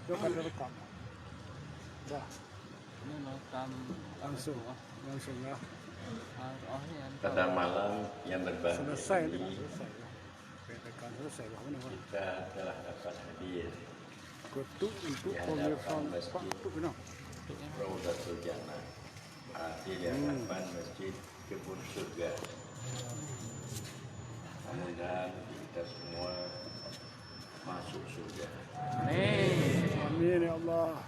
Yuk kan rekam. Dah, Ini makam langsung ya. Pada malam yang berbahagia Selesai nih, ini selesai ya. Rekan selesai bagaimana? kita telah dapat hadir Ketuk untuk di hadapan pemirsa Pak Masjid Tuk benar. Raudatul Jannah, di hadapan Masjid Kebun Surga. Mudah-mudahan kita semua masuk surga. Amin ya Allah.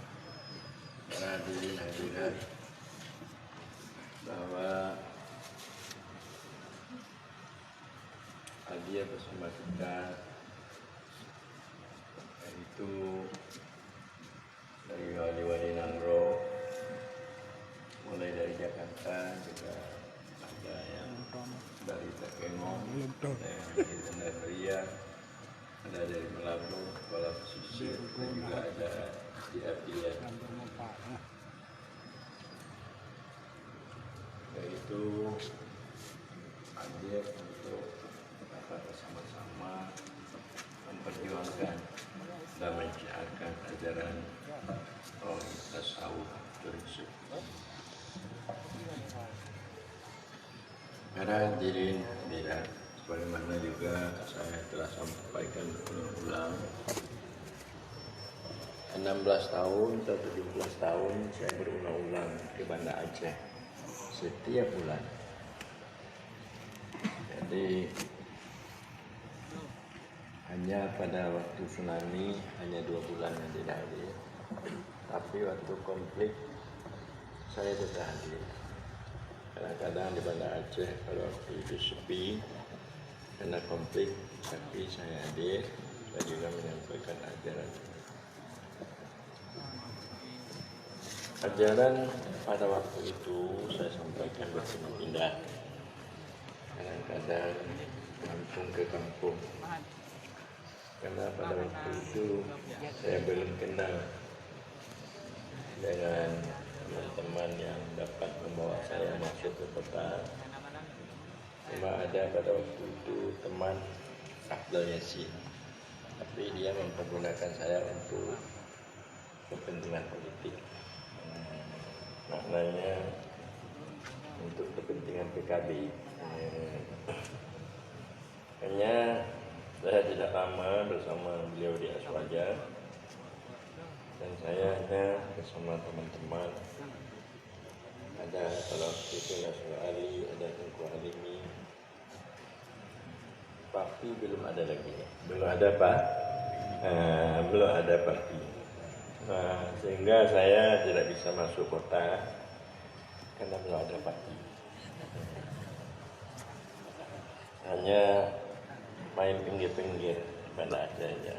Para hadirin hadirat, bahwa hadiah bersama kita yaitu dari wali-wali Nangro, mulai dari Jakarta juga ada yang dari Takengon, ada yang dari Tenggara, ada dari Melabu, Kuala Pesisir, dan juga ada di Apian. Yaitu hadir untuk dapat bersama-sama memperjuangkan dan menyiarkan ajaran tasawuf Turki. Para hadirin hadirat, sebagaimana juga saya telah sampaikan berulang-ulang, 16 tahun atau 17 tahun saya berulang-ulang ke Banda Aceh setiap bulan. Jadi hanya pada waktu tsunami hanya 2 bulan yang tidak hadir, tapi waktu konflik saya tetap hadir. Kadang-kadang di Banda Aceh pada waktu itu sepi karena konflik, tapi saya hadir. Saya juga menyampaikan ajaran pada waktu itu saya sampaikan berpindah-pindah, kadang-kadang kampung ke kampung, karena pada waktu itu saya belum kenal dengan teman-teman yang dapat membawa saya masuk ke kota. Cuma ada pada waktu itu teman Abdul Yasin, tapi dia mempergunakan saya untuk kepentingan politik. Maknanya untuk kepentingan PKB. Hanya saya tidak lama bersama beliau di Aswaja, dan saya hanya bersama teman-teman. Ada kalau itu Nasrul Ali, ada Tengku Halimi, Papi belum ada lagi, belum ada Pak, belum ada Papi. Sehingga saya tidak bisa masuk kota karena belum ada Papi. Hanya main pinggir-pinggir pada aja.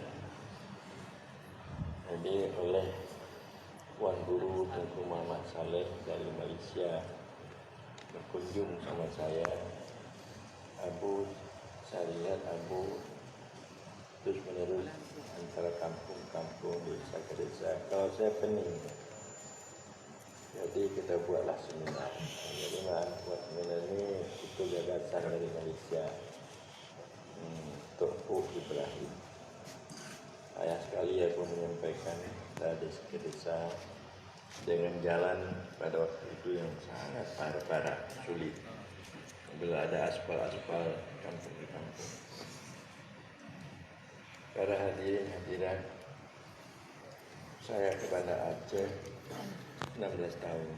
Jadi oleh Tuan Guru Tengku Muhammad Saleh dari Malaysia berkunjung sama saya, saya lihat Abu terus menerus antara kampung-kampung, desa ke desa. Kalau saya pening, jadi kita buatlah seminar. Jadi buat seminar ini itu gagasan dari Malaysia, Tuan Ibrahim. Ayah sekali aku menyampaikan dari desa ke desa dengan jalan pada waktu itu yang sangat parah, sulit. Bila ada aspal kampung ke kampung. Para hadirin hadirat, saya ke Banda Aceh 16 tahun,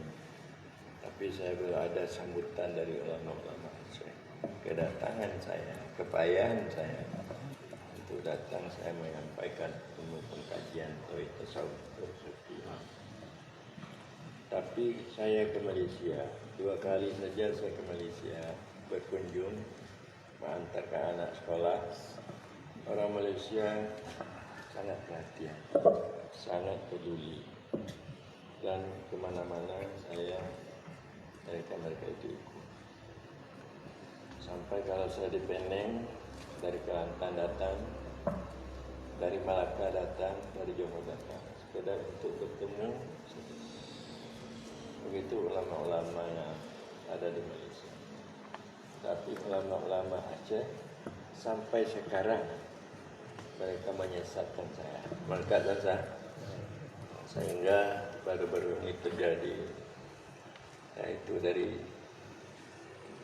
tapi saya belum ada sambutan dari ulama-ulama Aceh. Kedatangan saya, kepayahan saya untuk datang, saya menyampaikan ilmu pengkajian tauhid tasawuf Turki. Tapi saya ke Malaysia 2 kali saja. Saya ke Malaysia berkunjung, mengantarkan anak sekolah. Orang Malaysia sangat perhatian, sangat peduli, dan kemana-mana mereka itu ikut. Sampai kalau saya di Penang, dari Kelantan datang, dari Malaka datang, dari Johor datang, sekedar untuk bertemu. Begitu ulama-ulama yang ada di Malaysia. Tapi ulama-ulama Aceh sampai sekarang mereka menyesatkan saya. Mereka sehingga baru-baru ini terjadi, yaitu dari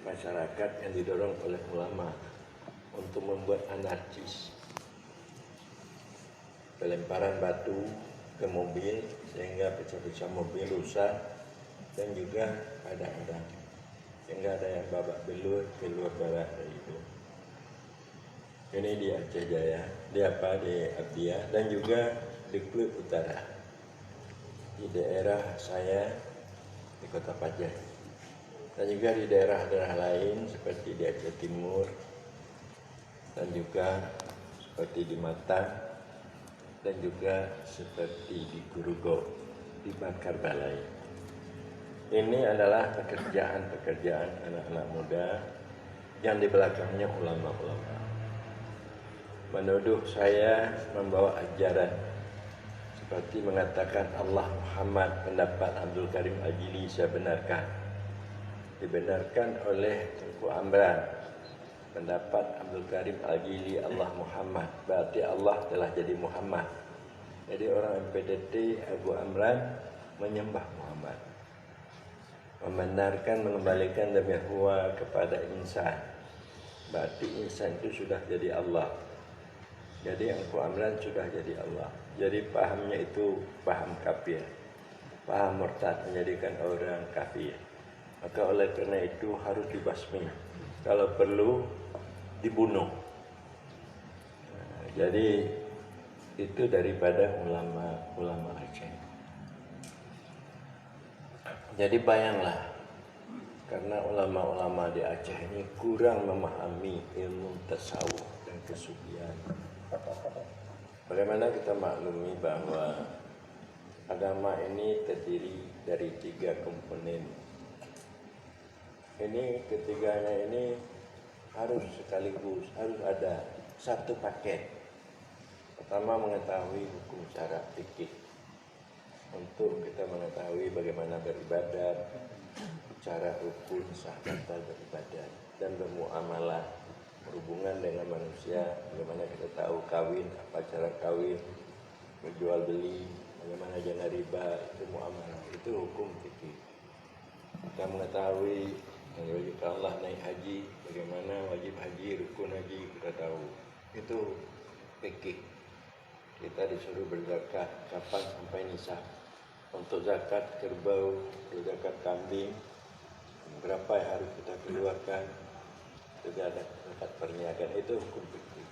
masyarakat yang didorong oleh ulama untuk membuat anarkis, pelemparan batu ke mobil sehingga pecah-pecah mobil rusak, dan juga ada orang sehingga ada yang babak belur keluar darah dari itu. Ini di Aceh Jaya, di Abdiya, dan juga di Klub Utara, di daerah saya di Kota Pajang, dan juga di daerah-daerah lain seperti di Aceh Timur, dan juga seperti di Matang, dan juga seperti di Gurugo, di Bakar Balai. Ini adalah pekerjaan-pekerjaan anak-anak muda yang di belakangnya ulama-ulama menuduh saya membawa ajaran seperti mengatakan Allah Muhammad, pendapat Abdul Karim Al-Jili saya benarkan, dibenarkan oleh Tengku Amran, pendapat Abdul Karim Al-Jili Allah Muhammad, berarti Allah telah jadi Muhammad. Jadi orang MPDT Abu Amran menyembah Muhammad, membenarkan mengembalikan dhamir huwa kepada insan, berarti insan itu sudah jadi Allah. Jadi Engku Amran sudah jadi Allah. Jadi pahamnya itu paham kafir, paham murtad, menjadikan orang kafir. Maka oleh karena itu harus dibasmi, kalau perlu dibunuh. Jadi itu daripada ulama Aceh. Jadi bayanglah, karena ulama-ulama di Aceh ini kurang memahami ilmu tasawuf dan kesufian. Bagaimana kita maklumi bahwa agama ini terdiri dari 3 komponen. Ini ketiganya ini harus sekaligus, harus ada satu paket. Pertama, mengetahui hukum syara fikih, untuk kita mengetahui bagaimana beribadat, cara rukun sah batal beribadat dan bermuamalah, berhubungan dengan manusia, bagaimana kita tahu kawin, apa cara kawin, menjual beli, bagaimana jangan riba, itu muamalah, itu hukum fikih. Kita mengetahui wajib Allah naik haji, bagaimana wajib haji, rukun haji, kita tahu, itu fikih. Kita disuruh berzakat, kapan sampai nisab. Untuk zakat kerbau, untuk zakat kambing, berapa yang harus kita keluarkan, juga ada zakat perniagaan, itu hukum fikih.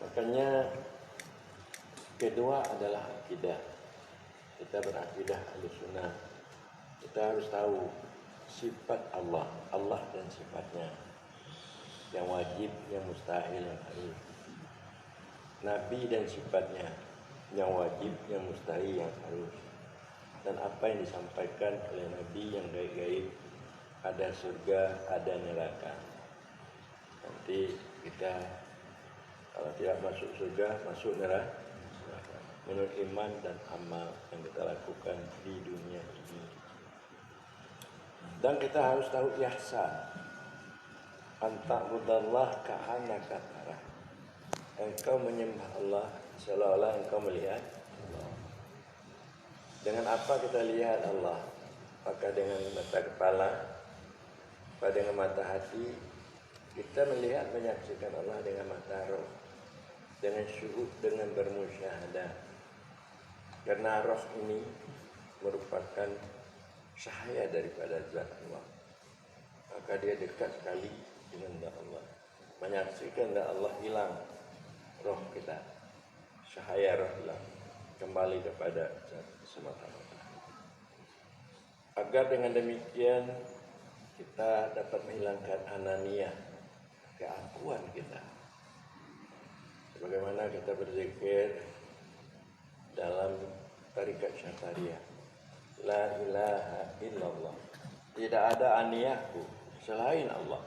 Makanya kedua adalah akidah. Kita berakidah Ahlussunnah. Kita harus tahu sifat Allah, Allah dan sifatnya, yang wajib, yang mustahil, yang harus. Nabi dan sifatnya, yang wajib, yang mustahil, yang harus. Dan apa yang disampaikan oleh Nabi yang gaib-gaib, ada surga, ada neraka. Nanti kita kalau tidak masuk surga, masuk neraka. Menurut iman dan amal yang kita lakukan di dunia ini. Dan kita harus tahu ihsan. Anta'budallah ka'annaka tarah. Engkau menyembah Allah seolah-olah engkau melihat Allah. Dengan apa kita lihat Allah? Apakah dengan mata kepala? Apa dengan mata hati? Kita melihat, menyaksikan Allah dengan mata roh, dengan syuhud, dengan bermusyahadah. Karena roh ini merupakan cahaya daripada zat Allah, maka dia dekat sekali dengan zat Allah. Menyaksikan zat Allah hilang, roh kita, cahaya roh hilang, kembali kepada zat semata-mata. Agar dengan demikian kita dapat menghilangkan ananiyah, keakuan kita. Sebagaimana kita berzikir dalam tarikat Syatariyah, la ilaha illallah, tidak ada aniyahku selain Allah.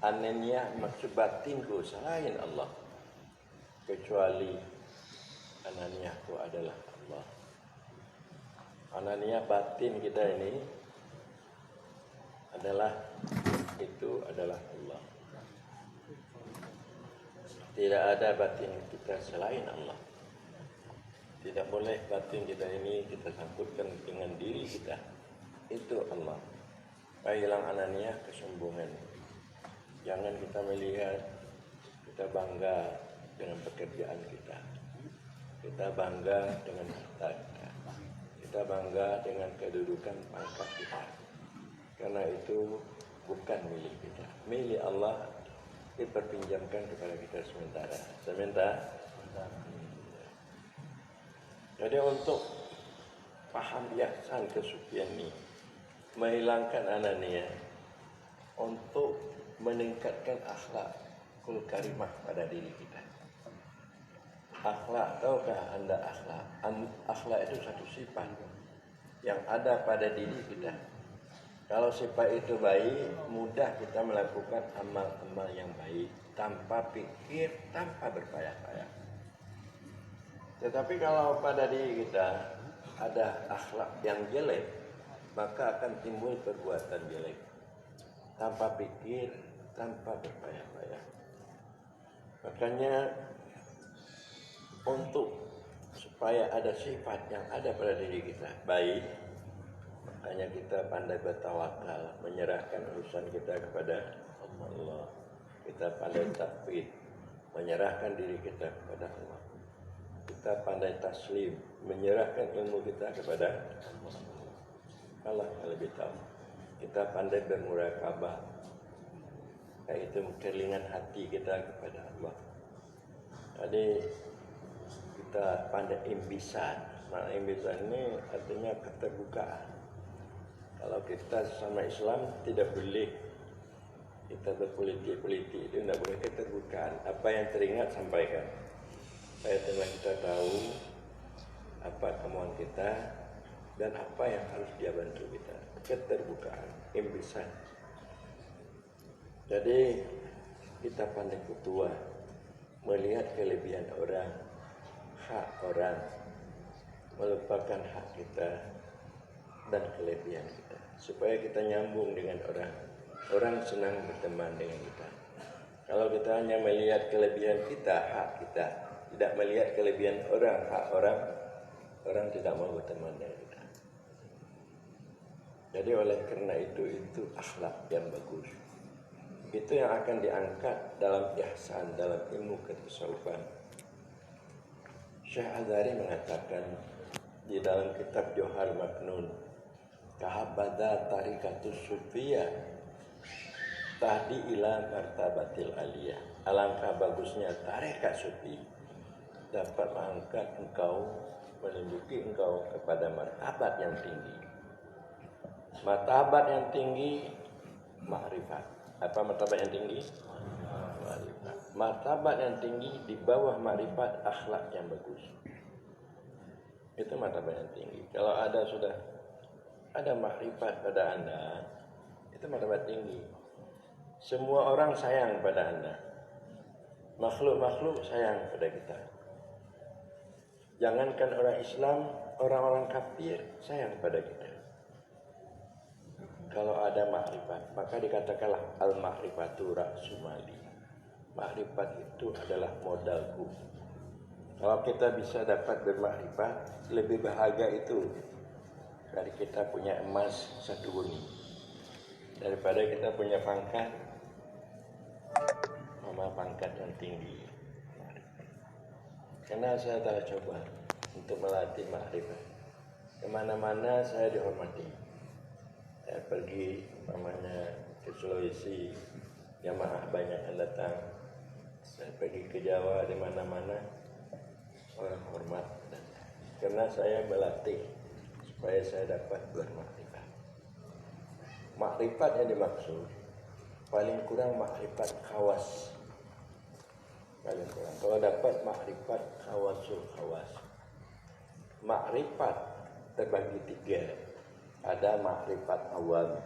Ananiyah maksud batinku selain Allah, kecuali ananiyahku adalah Allah. Ananiyah batin kita ini adalah Allah. Tidak ada batin kita selain Allah. Tidak boleh batin kita ini kita sangkutkan dengan diri kita. Itu Allah. Hilang ananiah, kesombongan. Jangan kita melihat kita bangga dengan pekerjaan kita. Kita bangga dengan harta kita. Kita bangga dengan kedudukan pangkat kita. Karena itu bukan milik kita. Milik Allah diperpinjamkan kepada kita sementara. Jadi untuk paham ihsan kesucian ini, menghilangkan ananiah, untuk meningkatkan akhlakul karimah pada diri kita. Akhlak, tahukah Anda akhlak? Akhlak itu satu sifat yang ada pada diri kita. Kalau sifat itu baik, mudah kita melakukan amal-amal yang baik tanpa pikir, tanpa berpayah-payah. Tetapi kalau pada diri kita ada akhlak yang jelek, maka akan timbul perbuatan jelek tanpa pikir, tanpa berpayah-payah. Makanya untuk supaya ada sifat yang ada pada diri kita baik, makanya kita pandai bertawakal, menyerahkan urusan kita kepada Allah. Kita pandai tauhid, menyerahkan diri kita kepada Allah. Kita pandai taslim, menyerahkan ilmu kita kepada Allah yang lebih tahu. Kita pandai bermurakabah, yaitu keringan hati kita kepada Allah. Jadi kita pandai imbisan. Nah, imbisan ini artinya keterbukaan. Kalau kita sama Islam tidak boleh kita berpolitik-politik, itu tidak boleh keterbukaan. Apa yang teringat sampaikan. Saya telah kita tahu apa kemauan kita dan apa yang harus dia bantu kita. Keterbukaan, imbisan. Jadi kita pandai ketua, melihat kelebihan orang, hak orang, melupakan hak kita dan kelebihan kita, supaya kita nyambung dengan orang. Orang senang berteman dengan kita. Kalau kita hanya melihat kelebihan kita, hak kita, tidak melihat kelebihan orang, hak orang, orang tidak mau berteman dengan kita. Jadi oleh karena itu akhlak yang bagus. Itu yang akan diangkat dalam ihsan, dalam ilmu ketasawufan. Syekh Azhari mengatakan di dalam kitab Johar Maknun, kahabada tarikatus sufiyah tahdi ila martabatil aliyah. Alangkah bagusnya tarekat sufi dapat mengangkat engkau, menunjuki engkau kepada martabat yang tinggi. Martabat yang tinggi, ma'rifat. Apa martabat yang tinggi? Ma'rifat. Martabat yang tinggi di bawah ma'rifat, akhlak yang bagus. Itu martabat yang tinggi. Kalau sudah ada ma'rifat pada Anda, itu martabat tinggi. Semua orang sayang pada Anda. Makhluk-makhluk sayang pada kita. Jangankan orang Islam, orang-orang kafir sayang pada kita. Kalau ada makrifat, maka dikatakanlah al-makrifatu ra'sumali. Makrifat itu adalah modalku. Kalau kita bisa dapat bermakrifat, lebih bahagia itu dari kita punya emas 1 gunung. Daripada kita punya pangkat, pangkat yang tinggi. Karena saya telah coba untuk melatih makrifat. Kemana-mana saya dihormati. Saya pergi ke Sulawesi, jamaah banyak yang datang. Saya pergi ke Jawa, di mana-mana orang hormat. Karena saya melatih supaya saya dapat bermakrifat. Makrifat yang dimaksud paling kurang makrifat khawas. Paling kurang. Kalau dapat makrifat khawasul khawas. Makrifat terbagi 3. Ada makrifat awam.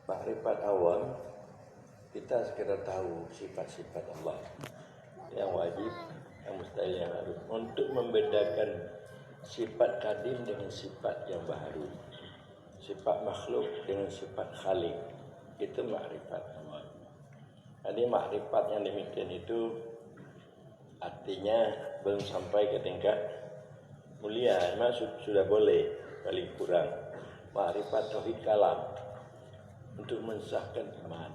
Makrifat awam, kita sekedar tahu sifat-sifat Allah yang wajib, yang mustahil, yang harus, untuk membedakan sifat kadim dengan sifat yang baru, sifat makhluk dengan sifat khalik. Itu makrifat awam. Jadi makrifat yang demikian itu artinya belum sampai ke tingkat mulia, maksud sudah boleh paling kurang ma'rifat tauhid kalam untuk mensahkan iman.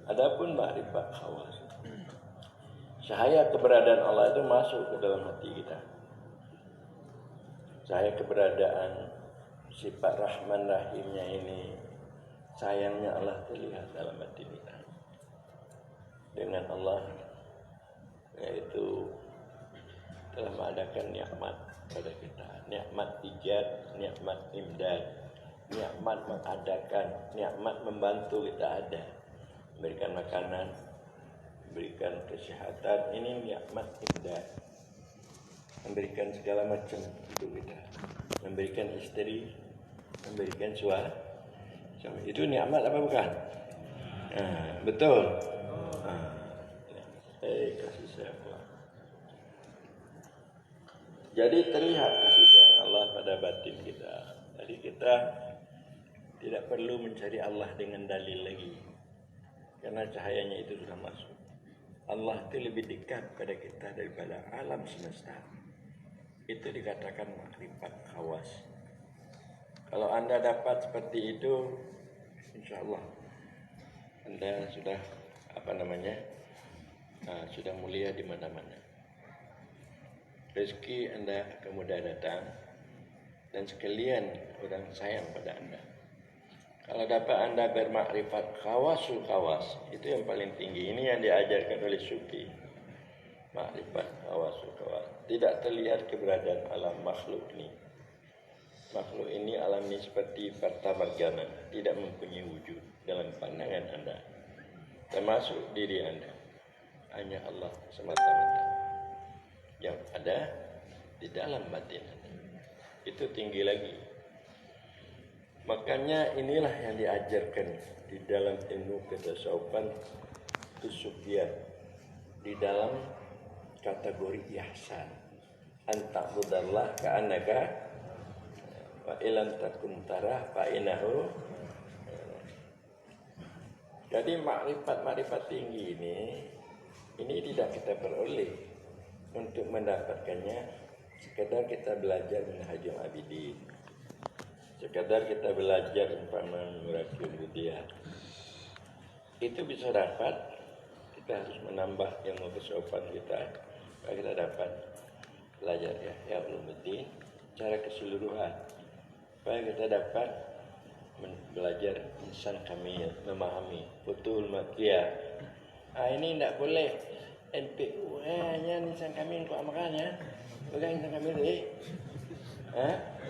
Adapun ma'rifat khawas, cahaya keberadaan Allah itu masuk ke dalam hati kita. Cahaya keberadaan sifat Rahman Rahimnya ini, sayangnya Allah terlihat dalam hati kita. Dengan Allah yaitu telah mengadakan nikmat pada kita, nikmat ijad, nikmat imdad, nikmat mengadakan, nikmat membantu kita ada, memberikan makanan, memberikan kesehatan, ini nikmat imdad, memberikan segala macam hidup kita, memberikan istri, memberikan suami, itu nikmat apa bukan? Betul. Kasih sayang Allah. Jadi terlihat kasih sayang Allah pada batin kita. Jadi kita tidak perlu mencari Allah dengan dalil lagi, karena cahayanya itu sudah masuk. Allah itu lebih dekat pada kita daripada alam semesta. Itu dikatakan makrifat khawas. Kalau Anda dapat seperti itu, insya Allah Anda sudah sudah mulia di mana-mana. Rezeki Anda akan mudah datang, dan sekalian orang sayang pada Anda. Kalau dapat Anda bermakrifat khawasul khawas, itu yang paling tinggi. Ini yang diajarkan oleh Sufi. Makrifat khawasul khawas. Tidak terlihat keberadaan alam makhluk ini. Makhluk ini, alam ini seperti fata morgana, tidak mempunyai wujud dalam pandangan Anda, termasuk diri Anda. Hanya Allah semata-mata yang ada di dalam batin Anda. Itu tinggi lagi. Makanya inilah yang diajarkan di dalam ilmu ketasawufan kesufian, di dalam kategori ihsan. Anta'budallah ka'annaka wa ilam takun tarah fa'inahu. Jadi makrifat tinggi ini tidak kita peroleh. Untuk mendapatkannya sekadar kita belajar Minhajul Abidin, sekadar kita belajar umpama Murakyun Budiah, itu bisa dapat. Kita harus menambah ilmu kesopan kita supaya kita dapat belajar ya Ulumuddin secara keseluruhan, supaya kita dapat belajar insan kamil, memahami betul makiyah. Ini tidak boleh NPU hanya insan kamil kok makannya, bukan insan kamil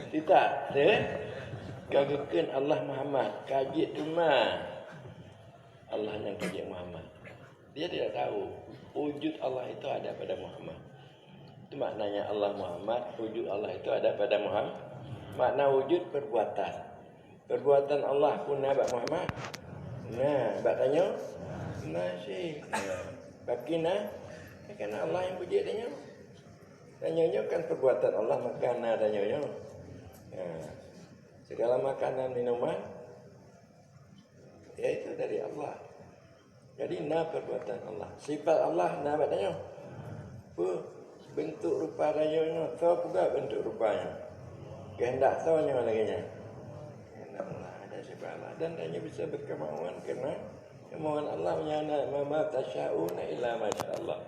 tidak kagakan Allah Muhammad kaji tu Allah yang kaji Muhammad. Dia tidak tahu wujud Allah itu ada pada Muhammad. Itu maknanya Allah Muhammad, wujud Allah itu ada pada Muhammad. Makna wujud perbuatan. Perbuatan Allah pun nabak Muhammad. Bak tanya. Sih. Bakina, karena Allah yang puji tanya. Tanyanya kan perbuatan Allah, makanan tanyanya. Segala makanan, minuman, ya itu dari Allah. Jadi perbuatan Allah. Sifat Allah, bak tanya. Bentuk rupa tanyanya, tahu juga bentuk rupanya. Kehendak tahunya lagi nya. Kehendak Allah ada sifat Allah, dan hanya bisa berkemauan karena kemauan Allah menyana ma tasya'una illa masyaallah.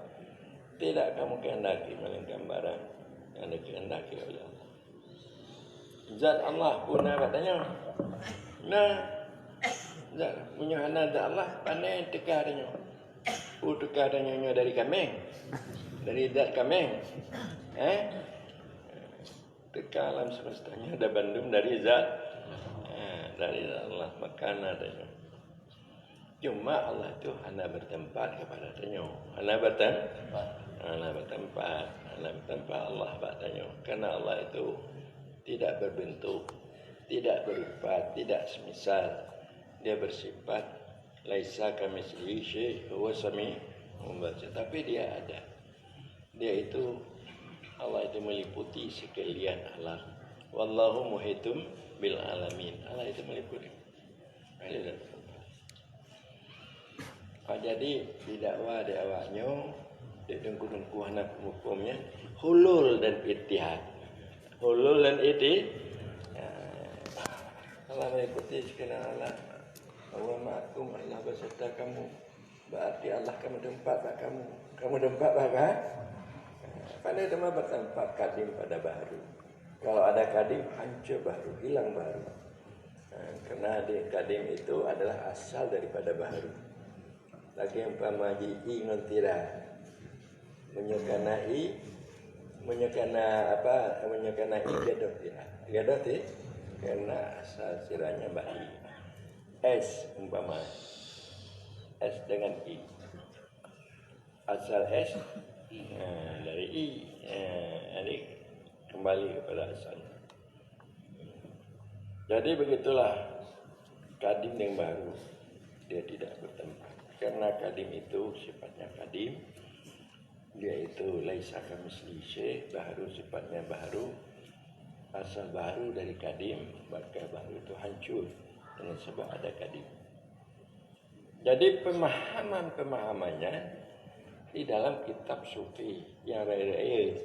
Tidak kamu kehendaki melainkan barang yang dikehendaki oleh Allah. Zat Allah pun katanya. Zat punya anak zat Allah pandai tekar tanya. Tekar tanya dari kambing. Dari zat kambing. Tekar alam semestanya ada bandum dari zat dari Allah makanan tanya. Cuma Allah itu hanya bertempat kepada tanya. Hanya bertempat Allah bertanya. Karena Allah itu tidak berbentuk, tidak berupa, tidak semisal. Dia bersifat laisa kamitslihi syai' huwa sami'un basir. Tapi dia ada. Dia itu, Allah itu meliputi sekalian alam. Wallahu muhitum bil alamin. Allah itu meliputi. Jadi di dakwah Dia dengku-dengku anak hukumnya hulul dan ittihad. Hulul dan Allah mengikuti sekalian Allah. Wa ma'akum Allah beserta kamu. Berarti Allah kamu tempat tak kamu. Kamu tempat tak kan? Pada tema bertempat kadim pada baharu. Kalau ada kadim hancur baharu, hilang baharu. Karena kadim itu adalah asal daripada baharu. Lagi yang pamaji ngontira menyekanai gadoh tidak. Gadoh ti karena asal siranya bahi. S umpama S dengan I. Asal S dari I. Jadi kembali kepada asalnya. Jadi begitulah kadim yang baru dia tidak bertempat. Karena kadim itu sifatnya kadim, dia itu laisa kamitslihi syai', baru sifatnya baru, asal baru dari kadim, maka baru itu hancur dengan sebab ada kadim. Jadi pemahamannya di dalam kitab sufi yang raya-raya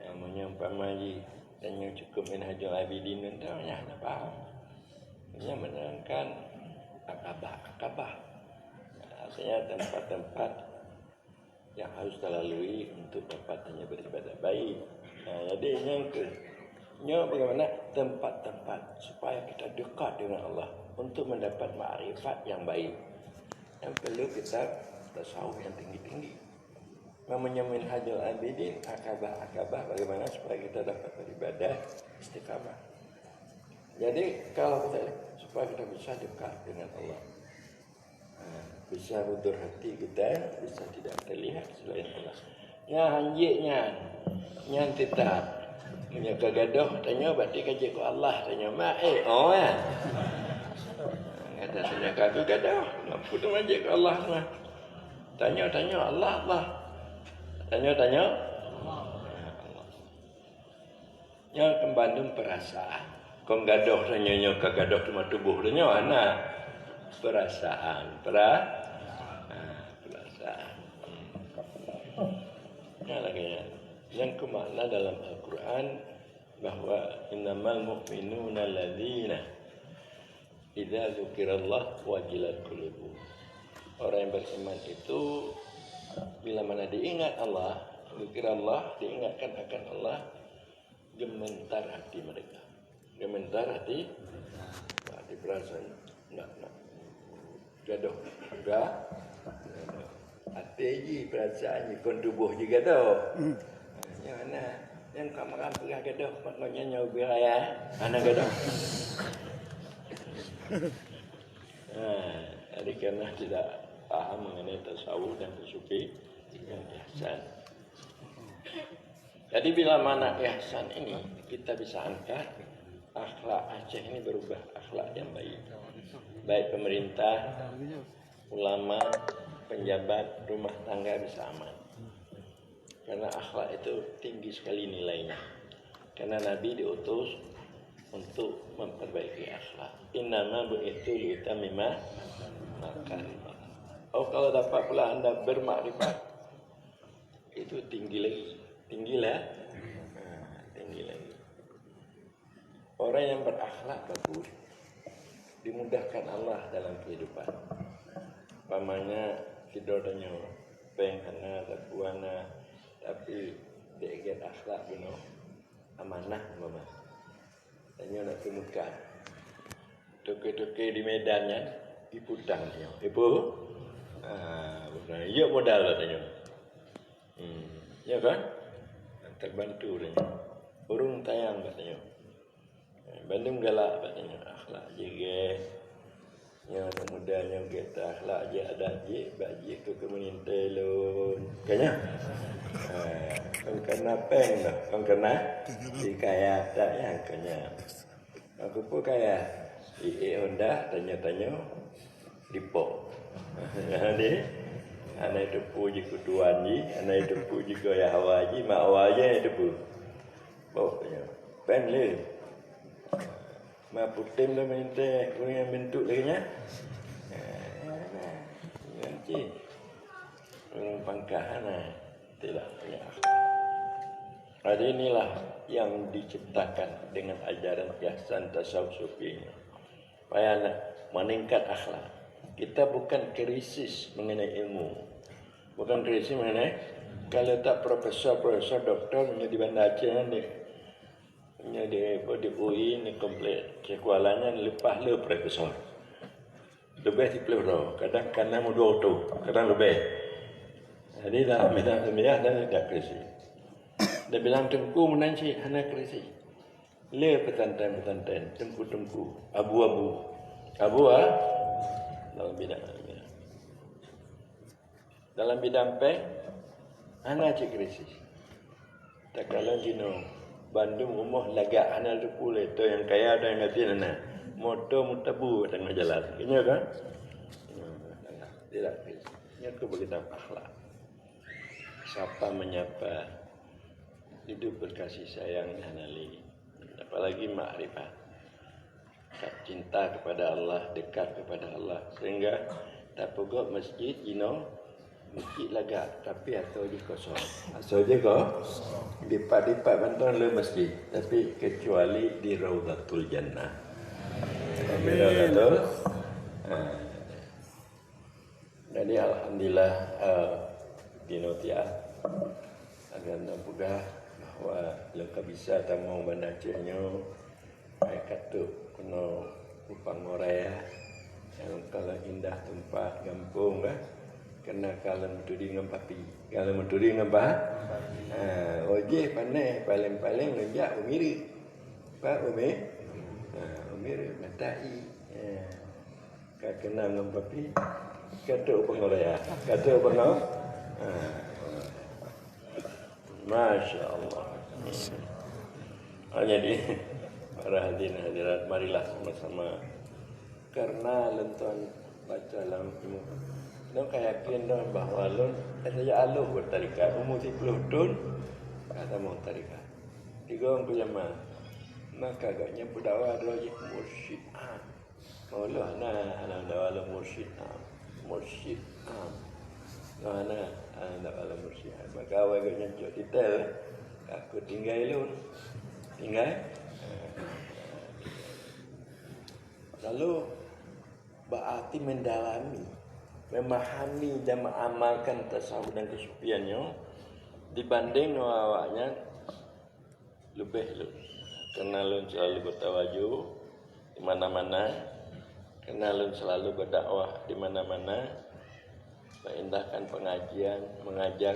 yang menyampaikan dan yang cukup Minhajul Abidin itu hanya ada paham. Hanya menerangkan akabah. Artinya tempat-tempat yang harus terlalui untuk dapat hanya beribadah baik. Jadi bagaimana tempat-tempat supaya kita dekat dengan Allah untuk mendapat ma'rifat yang baik. Yang perlu kita tasawuf yang tinggi-tinggi. Namanya Minhajul Abidin, akabah bagaimana supaya kita dapat beribadah istiqamah. Jadi kalau kita supaya kita bisa dekat dengan Allah, bisa udur hati kita, bisa tidak terlihat selain Allah. Ya hanjiknya, nyan tidak punya kagadoh, tanya berarti kaji ku Allah, tanya ya. Kata tanya kagadoh, lampu tu hanjik ku Allah mah. Tanya Allah. Tanya Allah. Yang kembandung perasaan. Kau gadoh tanya kagadoh cuma tubuh tanya anak. Perasaan. Yang kemakna dalam Al-Quran bahwa innamal mu'minuna alladzina idza dzukirallah wajilat qulubuhum. Orang yang beriman itu bila mana diingat Allah, dzikirallah, diingatkan akan Allah, gemetar hati mereka. Gemetar hati perasaan nak gadoh juga hati perasaan kon tubuh juga doh. Yang mana yang kamu pergi gadoh maknanya nyoba ya anak gadoh. Jadi karena tidak paham mengenai tasawuf dan sufi yang ihsan. Jadi bila mana ihsan ini kita bisa angkat akhlak Aceh ini berubah akhlak yang baik. Baik pemerintah, ulama, penjabat, rumah tangga bisa aman. Karena akhlak itu tinggi sekali nilainya. Karena Nabi diutus untuk memperbaiki akhlak. Innama bu'itsu liutammima makarimah. Kalau dapat pula anda bermakrifat, itu tinggi lagi. Tinggi lagi. Orang yang berakhlak bagus dimudahkan Allah dalam kehidupan. Pamannya hidodanya penghana takuana, tapi dia akhlak benar amanah mama. Tanya nak kemuka. Toke-toke di medannya diputang dia. Ibu, bukan. Ya modal katanya. Ya kan? Terbantu dia. Urung tayang katanya. Bandung galak katanya. Akhlak juga. Yang mudanya kita akhlak je ada je, bagi tu kemenintai lun. Kayaknya. Kau kena peng dah. Kau kena dikaya tak yang kanya. Aku pun kaya Honda tanya-tanya Lipo. Jadi anak itu puji kutuan ji, anak itu puji gaya hawa ji, mak hawa je itu pun. Pokoknya pen le. Mak putim dah minta punya bentuk lagi nya. Nanti orang pangkahan tidak punya akhlak. Jadi inilah yang diciptakan dengan ajaran ihsan tasawuf sufi ini. Supaya meningkat akhlak. Kita bukan krisis mengenai ilmu. Bukan krisis mengenai kalau tak profesor, doktor di Banda Aceh ni di UI ni komplit sekolahnya lepas le profesor. Lebih 30 tahun, kadang mau 2 tahun, kadang lebih. Jadi dalam bidang ilmiah dan tidak krisis. Dia bilang tengku menanci hana krisis. Le petantan, tengku, abu-abu. Dalam bidang ilmiah. Dalam bidang hana cik krisis. Tak kalau jino Bandung rumah lagak hana lupu leto yang kaya dan yang ngati nana. Motor mutabu dan majalah. Ini kan? Tidak. Ini aku beritahu akhlak. Siapa menyapa, hidup berkasih sayang dan ali. Apalagi makrifat. Cinta kepada Allah, dekat kepada Allah. Sehingga tak pegok masjid, masjid lagak. Tapi atau je kosong. Atau je kosong. Dipat-dipat bantuan le masjid. Tapi kecuali di Raudatul Jannah. Amin. Jadi alhamdulillah dinotia agar nampuga bahawa lengkap bisa tamu Banda Acehnya ay katuk kuno upang moraya yang kalau indah tempat gampung kan kena kalau mentudi ngampapi kalau mentudi ngapa oje panai paling-paling lejak umiri Pak umir matai kena ngampapi kata pengoraya Masya Allah. Jadi para hadirin hadirat marilah sama-sama karena lentuan baca dalam ilmu. Lo yakin dah bahawa lo saja aluh bertarikat umur 10 tahun kata mau tarikat. 3 orang pujama. Maka agaknya berdakwah dulu je mursyid. Maulah nak dakwah mursyid. Mursyid. Mana nak dakwah mursyid. Maka agaknya jauh detail. Aku tinggal lu. Lalu berarti mendalami, memahami dan mengamalkan tasawuf dan kesufiannya dibanding awaknya lebih lu. Kerana lu selalu bertawajuh di mana-mana, kerana lu selalu berdakwah di mana-mana, mengindahkan pengajian, mengajar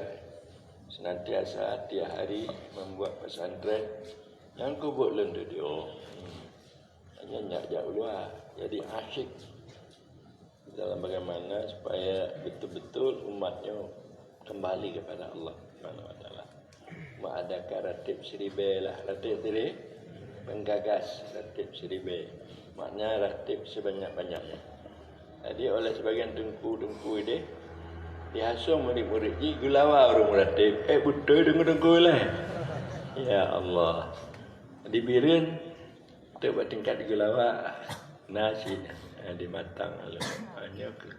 senantiasa tiap hari membuat pesantren yang kubuk lu dia. Hanya jauh luar. Jadi asyik dalam bagaimana supaya betul-betul umatnya kembali kepada Allah Subhanahu wa taala. Ma'adaka ratib seribe lah, ratib tadi penggagas ratib seribe. Maknanya ratib sebanyak-banyaknya. Jadi oleh sebagian tengku-tengku ini dihasung murid-murid ji gulawa orang ratib. Betul dengar-dengar lah. Ya Allah. Dibirin tu buat tingkat gulawa nasi dimatang hanya ke.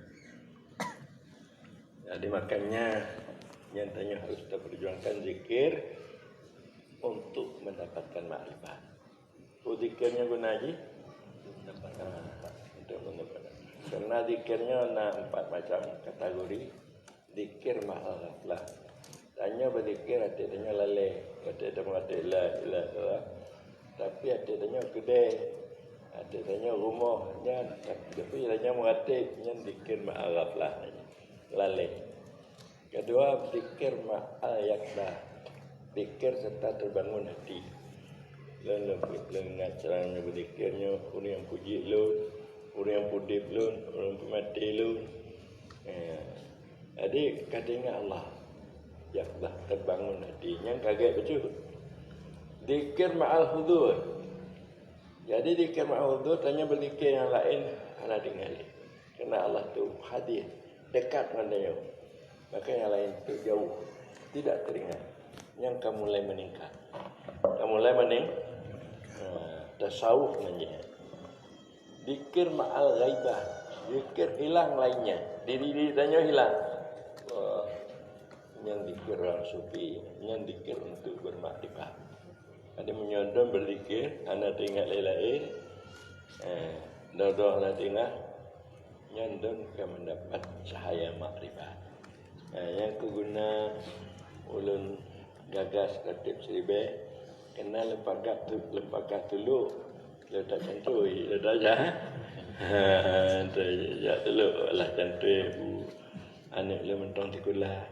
Jadi makanya nyatanya harus kita perjuangkan zikir untuk mendapatkan makrifat. Zikirnya guna haji untuk mendapatkan. Karena zikirnya ada 4 macam kategori. Zikir mahal ghaflah. Tanya berzikir artinya lalai. Kata la ilaha illallah. Tapi artinya gede. Artinya rumahnya. Tapi hanya meratib yang zikir mahal ghaflah. Lalai. Kedua, zikir ma'al yakdah. Zikir serta terbangun hati. Lengat serangnya berzikirnya, orang yang puji lu, orang yang pudip lu, orang yang pemati lu. Jadi, katanya Allah. Yakdah terbangun hati. Yang kaget betul. Zikir ma'al hudur. Jadi, zikir ma'al hudur, tanya berzikir yang lain, anak dengar. Kerana Allah tu hadir, dekat dengan dia. Maka yang lain itu jauh, tidak teringat. Yang kamu mulai meningkat. Kamu mulai tasawuf namanya. Zikir ma'al ghaibah. Zikir hilang lainnya. Diri tanya hilang. yang zikir orang sufi, yang zikir untuk bermakrifat. Ada menyodom berzikir, anak tengok lain-lain, doa anak tengok, nyondon akan mendapat cahaya makrifat. Yang keguna ulun gagas tertib seribe, kena lembaga tulu, letak cantui, letak jah. Ya tulu lah cantui bu, anak le mentong tikulah,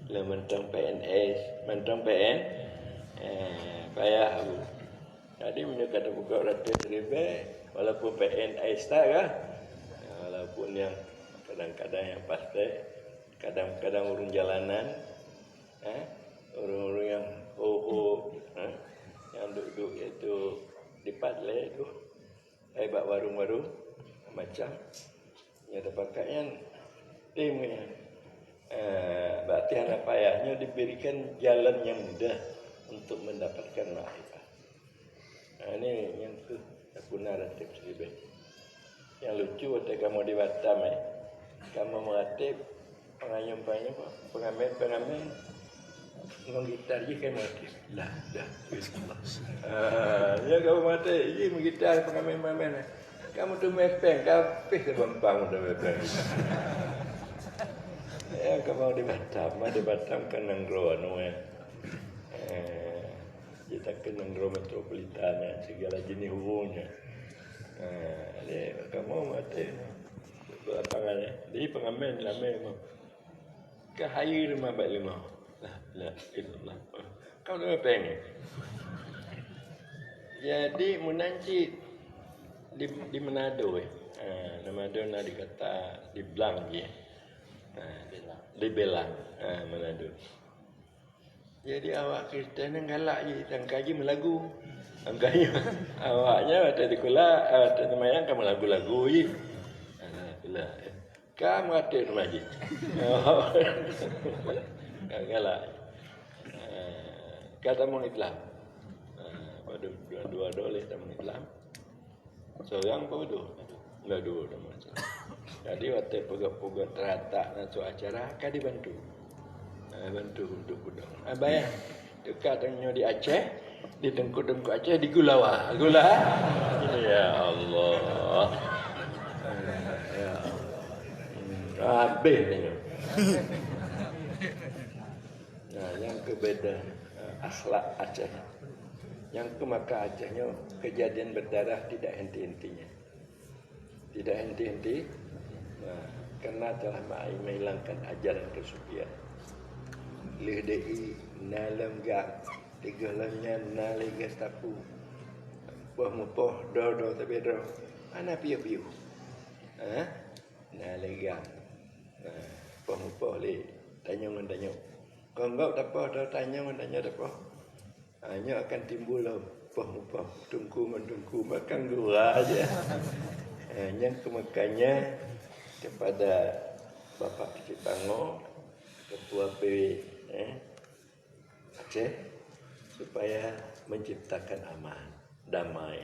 le mentong PNS, mentong PN, payah bu. Jadi menyukai buka tertib seribe, walaupun PNS tak kah, walaupun yang kadang-kadang yang pasti, kadang-kadang urung jalanan, orang-orang yang yang duduk itu di padle itu, bak warung-warung macam, yang ada pakaian timnya, berarti anak payahnya diberikan jalan yang mudah untuk mendapatkan makrifat. Ini yang guna ratib seribe. Yang lucu waktu kamu di Batam, kamu meratib pengayum-pengayum, pengamen menggitar je kan mati. Dah. Ya kamu mati, je menggitar pengamen-pengamen. Kamu tu mepeng, kapis sebempang tu mepeng. Ya kamu di Batam kan Nanggro anu kita kan Nanggro metropolitan segala jenis hurungnya. Kamu mati lapangannya. Jadi pengamen ramai memang. Kahayir 5 baik 5. La ilallah. Kau dah pengen. Jadi menanci di Manado Manado nak dikata di Belang je. Di Belang, Manado. Jadi awak Kristen yang galak je, tangkaji melagu. Angkanya awaknya waktu di kula waktu semayang kamu lagu-lagu je. Alhamdulillah. Kamu ada rumah je. Galak. Kata mau Islam. Pada dua boleh tamu Islam. Seorang pun enggak dua macam. Jadi waktu pegang-pegang teratak nak acara kan dibantu. Bantu untuk budak. Bayar dekat dengan di Aceh, di Tengku-tengku Aceh di Gulawa. Ya Allah. Ya Allah. Habis ni. Nah, yang kebeda akhlak Aceh. Yang ke Makkah Acehnya kejadian berdarah tidak henti-hentinya. Tidak henti-henti. Nah, karena telah menghilangkan ajaran kesufian. Lihdai nalam gak tiga lamnya naliga tapu. Mupoh do tapi do. Mana piu-piu. Naliga. Mupoh le tanya. Konggok tak apa tanya tak apa. Hanya akan timbul mupoh tungku makan gua aja. Yang kemakannya kepada Bapak Cipango, Ketua PW Aceh, supaya menciptakan aman, damai,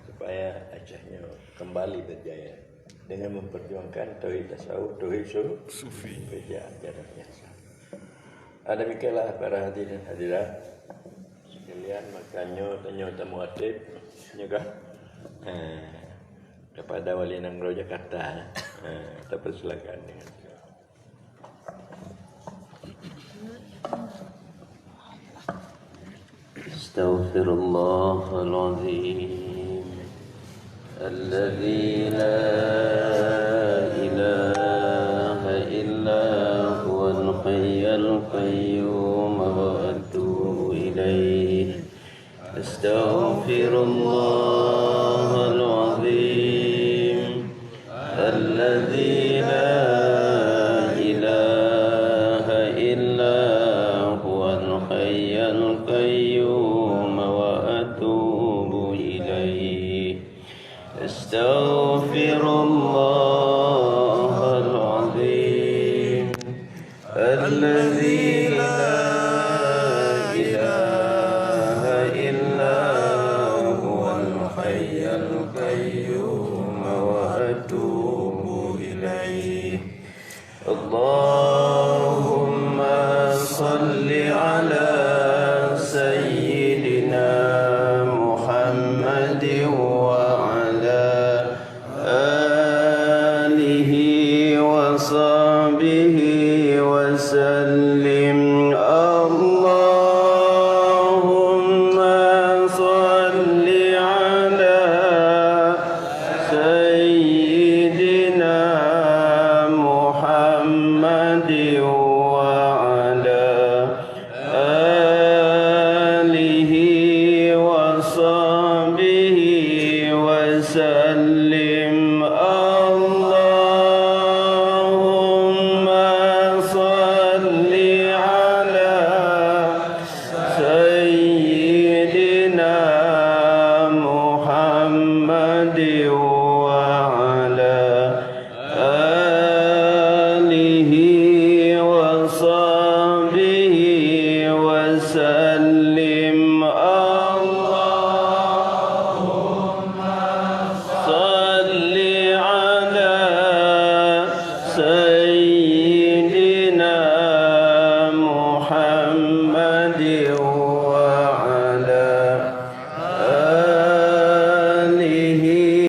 supaya Acehnya kembali berjaya dengan memperjuangkan tauhid tasawuf, tauhid sufi, kerja ajaran biasa. Ada demikianlah para hadirin hadirat sekalian, makanya tanya tamu atib, nyegah kepada Wali Nanggro Jakarta, kita persilakan dengan Astaghfirullahaladzim Alladzi la ilaha illa huwal hayyul qayyum wa atubu ilaih. Astaghfirullahaladzim Alladzi la ilaha illa huwal hayyul qayyum wa atubu ilaih. Astaghfirullahaladzim Alladzi la ilaha illa huwal hayyul qayyum wa atubu ilaih. Allahumma على